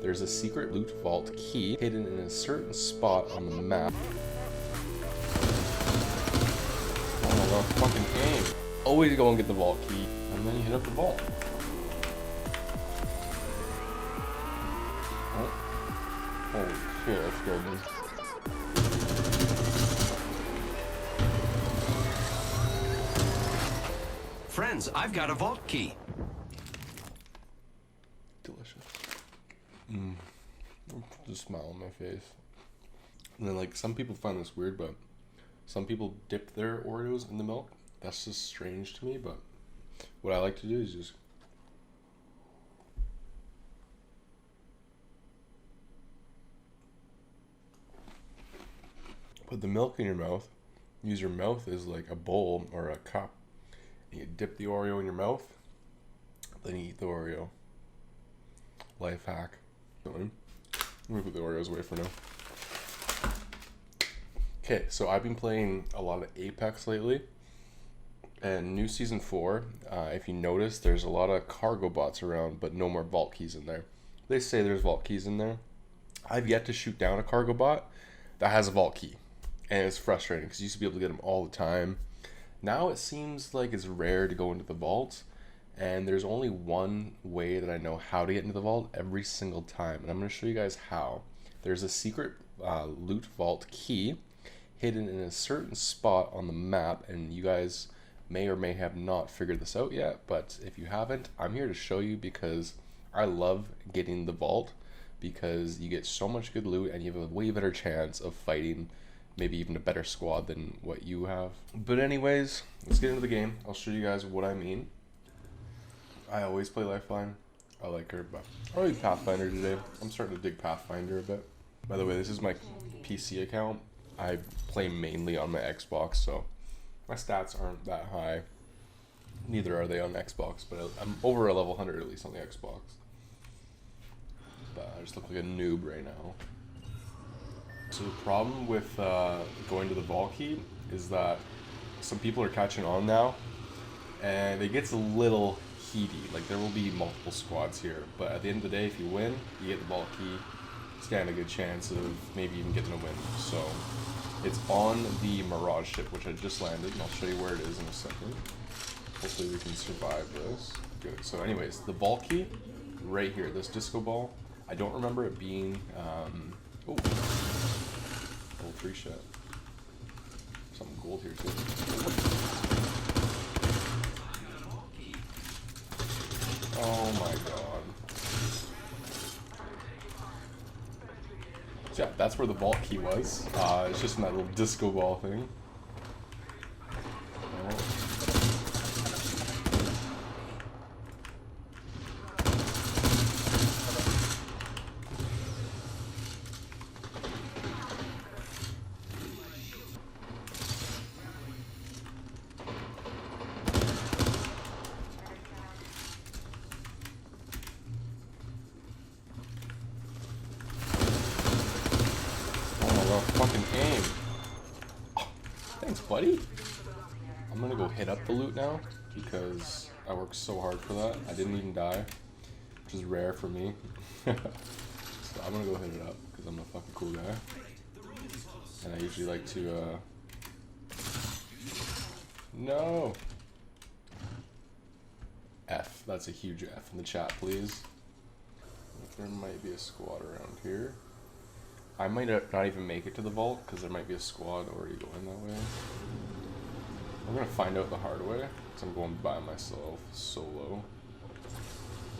There's a secret loot vault key hidden in a certain spot on the map. Oh, no fucking aim. Always go and get the vault key, and then you hit up the vault. Oh. Holy shit, that scared me. Friends, I've got a vault key. Delicious. Just smile on my face. And then, like, some people find this weird, but some people dip their Oreos in the milk. That's just strange to me, but what I like to do is just put the milk in your mouth. Use your mouth as like a bowl or a cup. And you dip the Oreo in your mouth, then you eat the Oreo. Life hack. Let me put the Oreos away for now. Okay, so I've been playing a lot of Apex lately. And new season 4, if you notice, there's a lot of cargo bots around, but no more vault keys in there. They say there's vault keys in there. I've yet to shoot down a cargo bot that has a vault key. And it's frustrating because you used to be able to get them all the time. Now it seems like it's rare to go into the vault. And there's only one way that I know how to get into the vault every single time. And I'm going to show you guys how. There's a secret loot vault key hidden in a certain spot on the map. And you guys may or may have not figured this out yet. But if you haven't, I'm here to show you because I love getting the vault. Because you get so much good loot and you have a way better chance of fighting maybe even a better squad than what you have. But anyways, let's get into the game. I'll show you guys what I mean. I always play Lifeline. I like her, but I'll play Pathfinder today. I'm starting to dig Pathfinder a bit. By the way, this is my PC account. I play mainly on my Xbox, so my stats aren't that high. Neither are they on Xbox, but I'm over a level 100 at least on the Xbox. But I just look like a noob right now. So the problem with going to the vault key is that some people are catching on now, and it gets a little heaty. Like, there will be multiple squads here, but at the end of the day, if you win, you get the vault key, stand a good chance of maybe even getting a win. So it's on the Mirage ship, which I just landed, and I'll show you where it is in a second. Hopefully we can survive this. Good. So anyways, the vault key right here, this disco ball. I don't remember it being oh, level 3 shit. Something gold here too. Oh my god. So yeah, that's where the vault key was. It's just in that little disco ball thing. Fucking aim. Oh, thanks, buddy. I'm gonna go hit up the loot now because I worked so hard for that. I didn't even die, which is rare for me. So I'm gonna go hit it up because I'm a fucking cool guy. And I usually like to, no! F. That's a huge F in the chat, please. There might be a squad around here. I might not even make it to the vault because there might be a squad already going that way. I'm gonna find out the hard way because I'm going by myself, solo.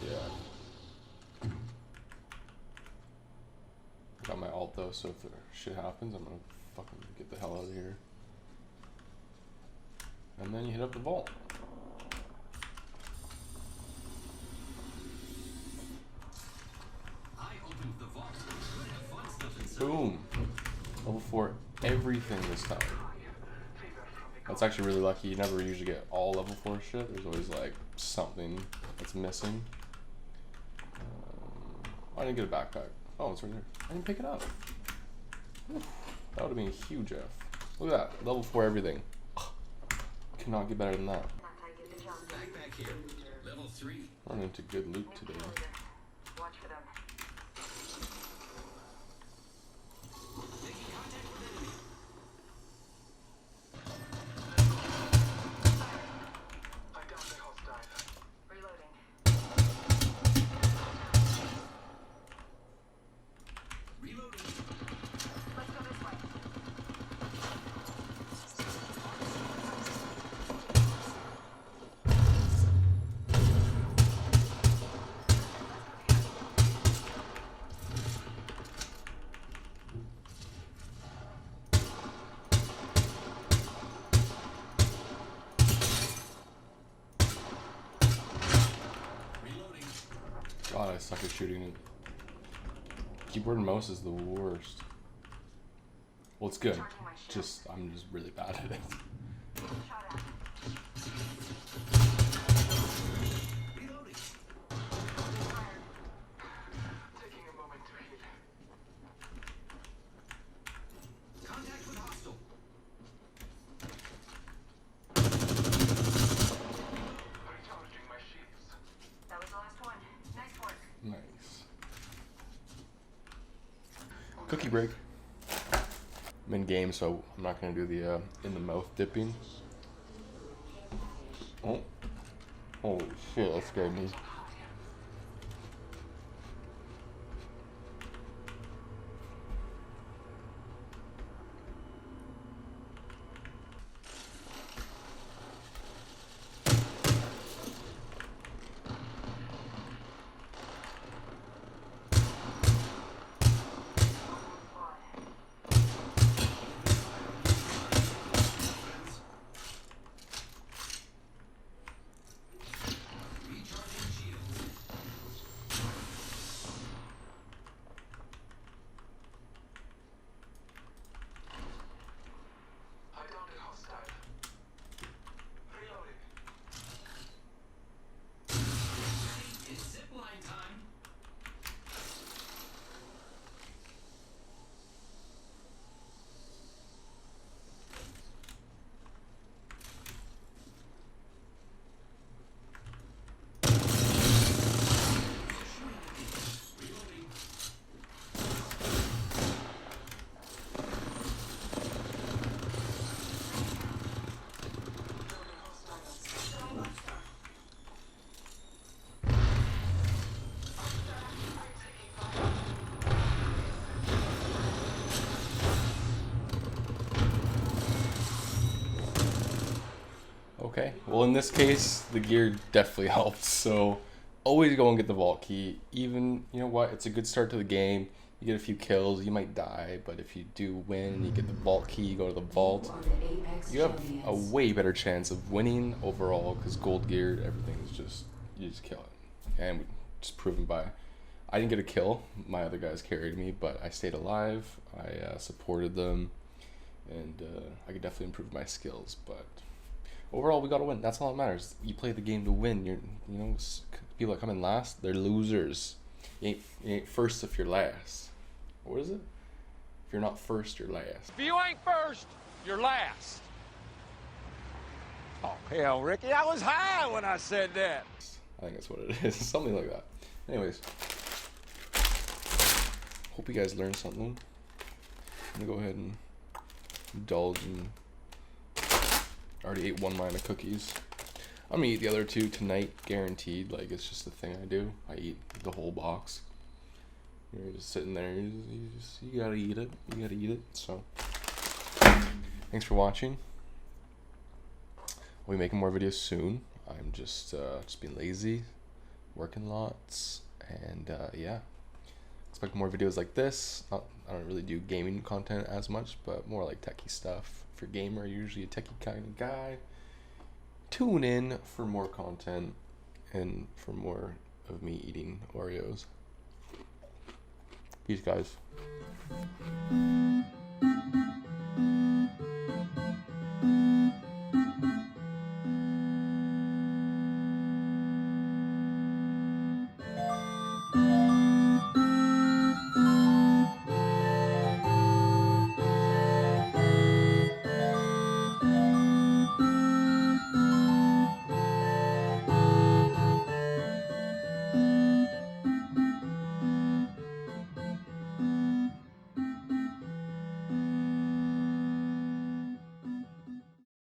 Yeah. Got my ult though, so if the shit happens, I'm gonna fucking get the hell out of here. And then you hit up the vault. Boom. Level 4 everything this time. That's actually really lucky. You never usually get all level 4 shit. There's always like something that's missing. I didn't get a backpack. Oh, it's right there. I didn't pick it up. That would have been a huge F. Look at that. Level 4 everything. Cannot get better than that. Backpack here. Level 3. Running into good loot today. shooting it. Keyboard and mouse is the worst. Well, it's good. I'm just really bad at it. Nice. Cookie break. I'm in game, so I'm not gonna do the in the mouth dipping. Oh, holy shit, that scared me. Okay, well in this case, the gear definitely helped, so always go and get the vault key. Even, you know what, it's a good start to the game. You get a few kills, you might die, but if you do win, you get the vault key, you go to the vault, you have a way better chance of winning overall, because gold gear, everything is just, you just kill it. And just proven by, I didn't get a kill, my other guys carried me, but I stayed alive, I supported them, and I could definitely improve my skills, but overall, we gotta win. That's all that matters. You play the game to win. You know, people that come in last, they're losers. You ain't first if you're last. What is it? If you're not first, you're last. If you ain't first, you're last. Oh, hell, Ricky, I was high when I said that. I think that's what it is. Something like that. Anyways, hope you guys learned something. I'm gonna go ahead and indulge in. I already ate one line of cookies. I'm gonna eat the other two tonight, guaranteed. Like, it's just a thing I do. I eat the whole box. You're just sitting there. You gotta eat it. You gotta eat it. So, thanks for watching. I'll be making more videos soon. I'm just being lazy, working lots, and yeah. Expect more videos like this. I don't really do gaming content as much, but more like techie stuff. For gamer, usually a techie kind of guy. Tune in for more content and for more of me eating Oreos. Peace, guys.